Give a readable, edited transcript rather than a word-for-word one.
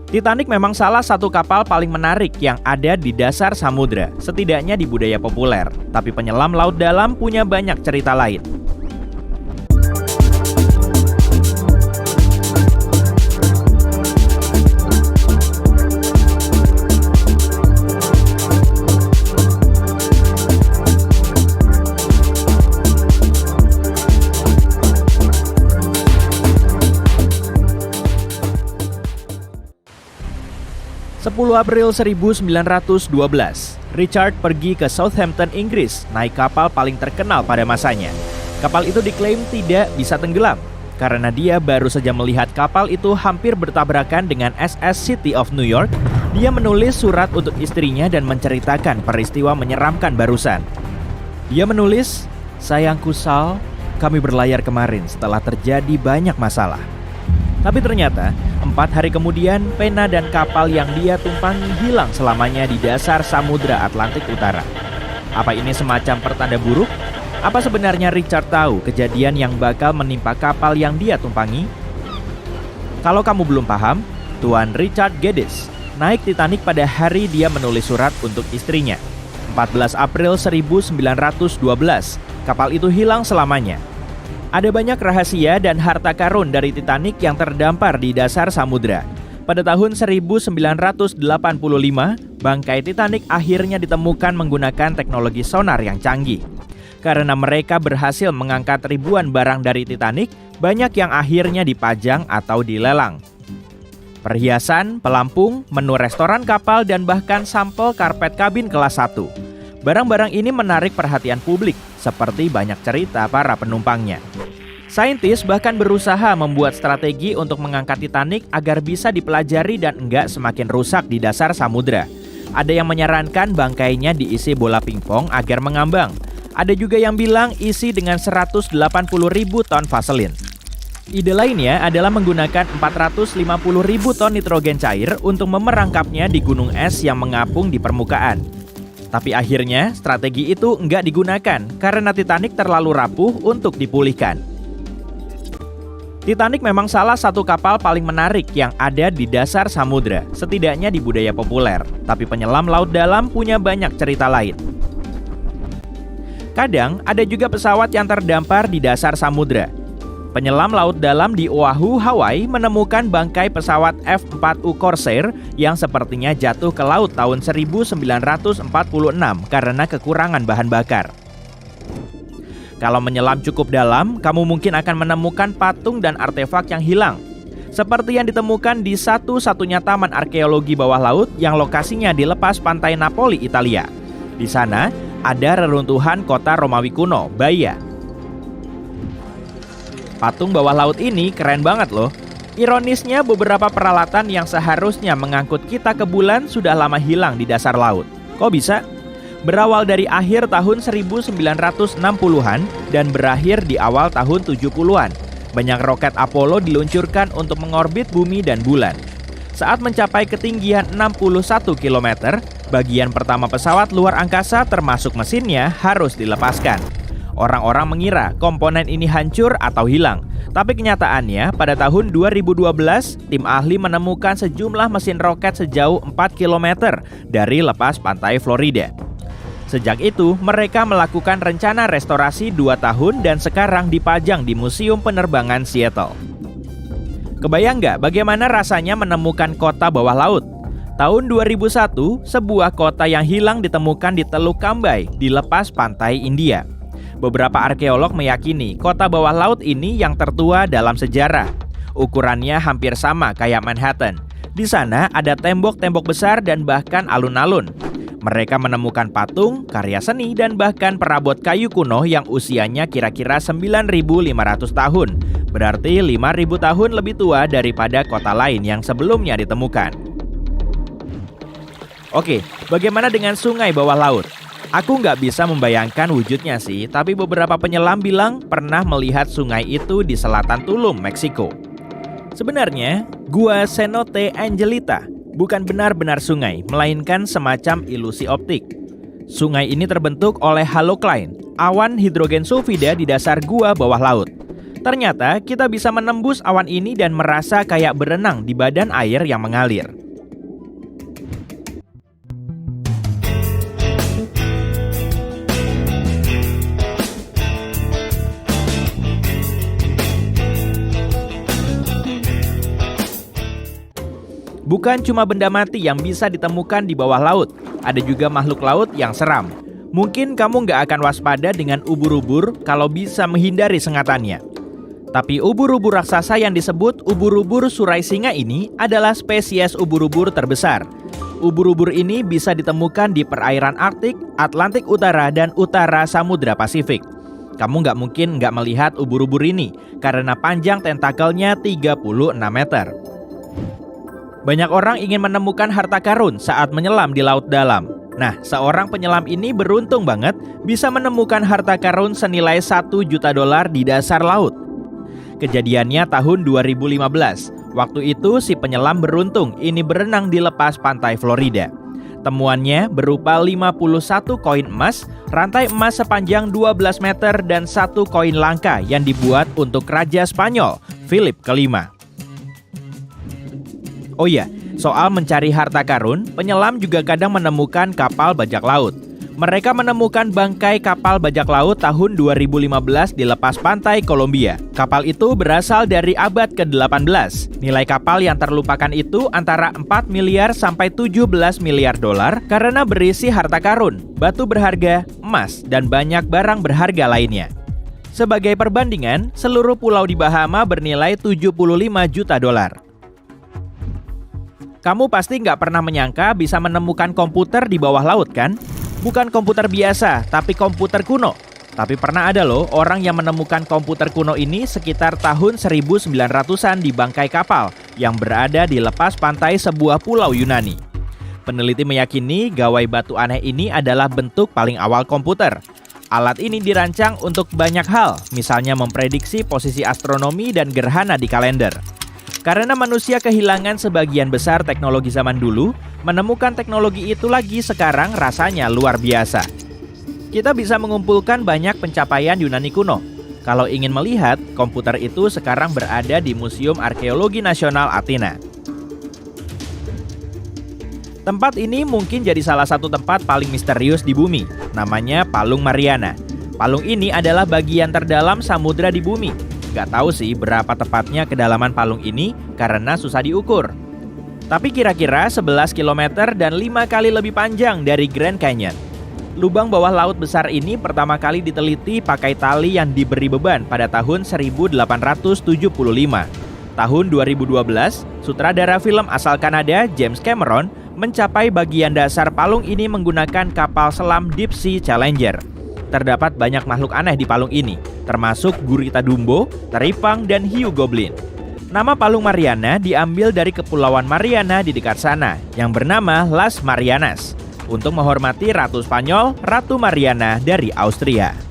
Titanic memang salah satu kapal paling menarik yang ada di dasar samudra, setidaknya di budaya populer. Tapi penyelam laut dalam punya banyak cerita lain. April 1912, Richard pergi ke Southampton, Inggris, naik kapal paling terkenal pada masanya. Kapal itu diklaim tidak bisa tenggelam, karena dia baru saja melihat kapal itu hampir bertabrakan dengan SS City of New York. Dia menulis surat untuk istrinya dan menceritakan peristiwa menyeramkan barusan. Dia menulis, "Sayangku Sal, kami berlayar kemarin setelah terjadi banyak masalah." Tapi ternyata, 4 hari kemudian, pena dan kapal yang dia tumpangi hilang selamanya di dasar Samudra Atlantik Utara. Apa ini semacam pertanda buruk? Apa sebenarnya Richard tahu kejadian yang bakal menimpa kapal yang dia tumpangi? Kalau kamu belum paham, Tuan Richard Geddes naik Titanic pada hari dia menulis surat untuk istrinya. 14 April 1912, kapal itu hilang selamanya. Ada banyak rahasia dan harta karun dari Titanic yang terdampar di dasar samudra. Pada tahun 1985, bangkai Titanic akhirnya ditemukan menggunakan teknologi sonar yang canggih. Karena mereka berhasil mengangkat ribuan barang dari Titanic, banyak yang akhirnya dipajang atau dilelang. Perhiasan, pelampung, menu restoran kapal, dan bahkan sampel karpet kabin kelas 1. Barang-barang ini menarik perhatian publik, seperti banyak cerita para penumpangnya. Saintis bahkan berusaha membuat strategi untuk mengangkat Titanic agar bisa dipelajari dan enggak semakin rusak di dasar samudra. Ada yang menyarankan bangkainya diisi bola pingpong agar mengambang. Ada juga yang bilang isi dengan 180.000 ton vaselin. Ide lainnya adalah menggunakan 450.000 ton nitrogen cair untuk memerangkapnya di gunung es yang mengapung di permukaan. Tapi akhirnya strategi itu enggak digunakan karena Titanic terlalu rapuh untuk dipulihkan. Titanic memang salah satu kapal paling menarik yang ada di dasar samudra, setidaknya di budaya populer. Tapi penyelam laut dalam punya banyak cerita lain. Kadang ada juga pesawat yang terdampar di dasar samudra. Penyelam laut dalam di Oahu, Hawaii menemukan bangkai pesawat F-4U Corsair yang sepertinya jatuh ke laut tahun 1946 karena kekurangan bahan bakar. Kalau menyelam cukup dalam, kamu mungkin akan menemukan patung dan artefak yang hilang. Seperti yang ditemukan di satu-satunya taman arkeologi bawah laut yang lokasinya di lepas pantai Napoli, Italia. Di sana ada reruntuhan kota Romawi kuno, Baia. Patung bawah laut ini keren banget loh. Ironisnya beberapa peralatan yang seharusnya mengangkut kita ke bulan sudah lama hilang di dasar laut. Kok bisa? Berawal dari akhir tahun 1960-an dan berakhir di awal tahun 70-an. Banyak roket Apollo diluncurkan untuk mengorbit bumi dan bulan. Saat mencapai ketinggian 61 km, bagian pertama pesawat luar angkasa termasuk mesinnya harus dilepaskan. Orang-orang mengira komponen ini hancur atau hilang. Tapi kenyataannya pada tahun 2012, tim ahli menemukan sejumlah mesin roket sejauh 4 km dari lepas pantai Florida. Sejak itu, mereka melakukan rencana restorasi 2 tahun dan sekarang dipajang di Museum Penerbangan Seattle. Kebayang nggak bagaimana rasanya menemukan kota bawah laut? Tahun 2001, sebuah kota yang hilang ditemukan di Teluk Cambay di lepas pantai India. Beberapa arkeolog meyakini kota bawah laut ini yang tertua dalam sejarah. Ukurannya hampir sama kayak Manhattan. Di sana ada tembok-tembok besar dan bahkan alun-alun. Mereka menemukan patung, karya seni, dan bahkan perabot kayu kuno yang usianya kira-kira 9.500 tahun. Berarti 5.000 tahun lebih tua daripada kota lain yang sebelumnya ditemukan. Oke, bagaimana dengan sungai bawah laut? Aku nggak bisa membayangkan wujudnya sih, tapi beberapa penyelam bilang pernah melihat sungai itu di selatan Tulum, Meksiko. Sebenarnya, Gua Cenote Angelita bukan benar-benar sungai, melainkan semacam ilusi optik. Sungai ini terbentuk oleh halocline, awan hidrogen sulfida di dasar gua bawah laut. Ternyata kita bisa menembus awan ini dan merasa kayak berenang di badan air yang mengalir. Bukan cuma benda mati yang bisa ditemukan di bawah laut, ada juga makhluk laut yang seram. Mungkin kamu nggak akan waspada dengan ubur-ubur kalau bisa menghindari sengatannya. Tapi ubur-ubur raksasa yang disebut ubur-ubur surai singa ini adalah spesies ubur-ubur terbesar. Ubur-ubur ini bisa ditemukan di perairan Arktik, Atlantik Utara, dan Utara Samudra Pasifik. Kamu nggak mungkin nggak melihat ubur-ubur ini karena panjang tentakelnya 36 meter. Banyak orang ingin menemukan harta karun saat menyelam di laut dalam. Nah, seorang penyelam ini beruntung banget bisa menemukan harta karun senilai $1 juta di dasar laut. Kejadiannya tahun 2015. Waktu itu si penyelam beruntung ini berenang di lepas pantai Florida. Temuannya berupa 51 koin emas, rantai emas sepanjang 12 meter dan 1 koin langka yang dibuat untuk Raja Spanyol, Philip V. Oh iya, soal mencari harta karun, penyelam juga kadang menemukan kapal bajak laut. Mereka menemukan bangkai kapal bajak laut tahun 2015 di lepas pantai Kolombia. Kapal itu berasal dari abad ke-18. Nilai kapal yang terlupakan itu antara 4 miliar sampai 17 miliar dolar karena berisi harta karun, batu berharga, emas, dan banyak barang berharga lainnya. Sebagai perbandingan, seluruh pulau di Bahama bernilai 75 juta dolar. Kamu pasti nggak pernah menyangka bisa menemukan komputer di bawah laut, kan? Bukan komputer biasa, tapi komputer kuno. Tapi pernah ada loh orang yang menemukan komputer kuno ini sekitar tahun 1900-an di bangkai kapal yang berada di lepas pantai sebuah pulau Yunani. Peneliti meyakini gawai batu aneh ini adalah bentuk paling awal komputer. Alat ini dirancang untuk banyak hal, misalnya memprediksi posisi astronomi dan gerhana di kalender. Karena manusia kehilangan sebagian besar teknologi zaman dulu, menemukan teknologi itu lagi sekarang rasanya luar biasa. Kita bisa mengumpulkan banyak pencapaian Yunani kuno. Kalau ingin melihat, komputer itu sekarang berada di Museum Arkeologi Nasional Athena. Tempat ini mungkin jadi salah satu tempat paling misterius di bumi, namanya Palung Mariana. Palung ini adalah bagian terdalam samudra di bumi. Gak tahu sih berapa tepatnya kedalaman palung ini karena susah diukur. Tapi kira-kira 11 km dan 5 kali lebih panjang dari Grand Canyon. Lubang bawah laut besar ini pertama kali diteliti pakai tali yang diberi beban pada tahun 1875. Tahun 2012, sutradara film asal Kanada James Cameron mencapai bagian dasar palung ini menggunakan kapal selam Deep Sea Challenger. Terdapat banyak makhluk aneh di palung ini, termasuk gurita dumbo, teripang, dan hiu goblin. Nama Palung Mariana diambil dari Kepulauan Mariana di dekat sana, yang bernama Las Marianas, untuk menghormati Ratu Spanyol, Ratu Mariana dari Austria.